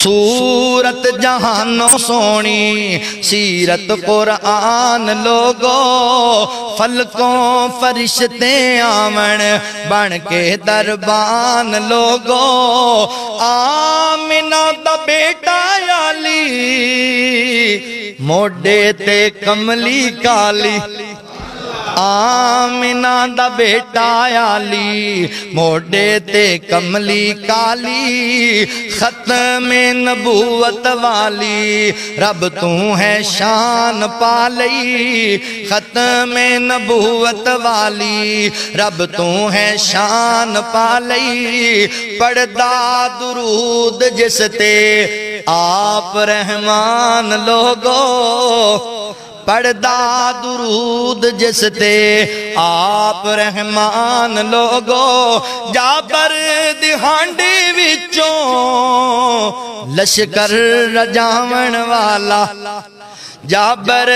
صورت جہانوں سونی سیرت قرآن لوگو فلکوں فرشتے آمن بن کے دربان لوگو آمنہ دا بیٹا علی موڈے تے کملی کالی آمنہ دا بیٹا علی موڈے تے کملی کالی ختم نبوت والی رب تو ہے شان پالی ختم نبوت والی رب تو ہے شان پالی پڑھدا درود جس تے آپ رحمان لوگو پڑھدا درود جس تے آپ رحمان لوگو جابر دہانڈی وچوں لشکر رجاون والا جابر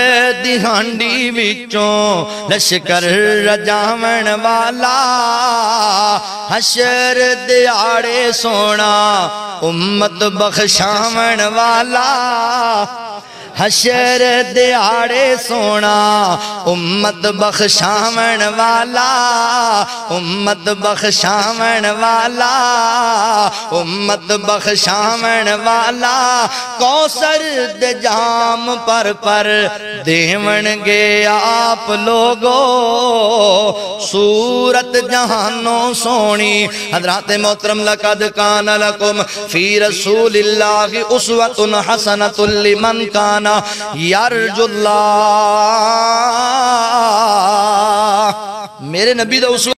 دہانڈی وچوں لشکر رجاون والا حشر دیاڑے سونا امت بخشاون والا حشر دیاڑے سونا امت بخشاون والا امت بخشاون والا امت بخشاون والا کوثر دے جام پر دیون گے آپ لوگو صورت جہانوں سونی حضرات محترم لقد کان لکم فی رسول اللہ اسوۃ حسنۃ لمن کان یرجو اللہ میرے نبی دا اسوہ